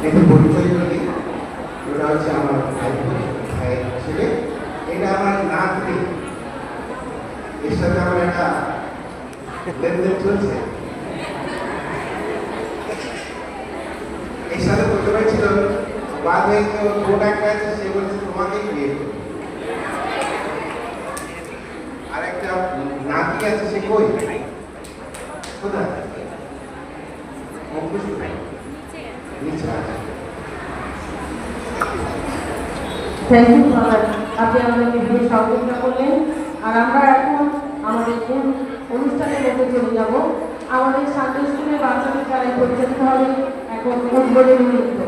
একটু পরিচয় করি। ওটা হচ্ছে আমার ভাইয়ের ছেলে, এটা আমার নাতনি। এর সাথে আমার একটা লেনদেন চলছে। এর সাথে বলতে পারছিল বাদ হয়ে বোট একটা আছে, সে বলছে তোমাকেই বিয়ে করবে। আর একটা নাতি আছে, সে কই কোথায়? নিচে আছে। থ্যাংক ইউ ফাদার, আপনি আমাদেরকে বিয়ে সহযোগিতা করলেন। আর আমরা এখন আমাদের অনুষ্ঠানের মধ্যে চলে যাব। আমাদের সানডে স্কুলের বাচ্চাদের দ্বারা পরিচালিত হবে এখন উদ্বোধনী নৃত্য।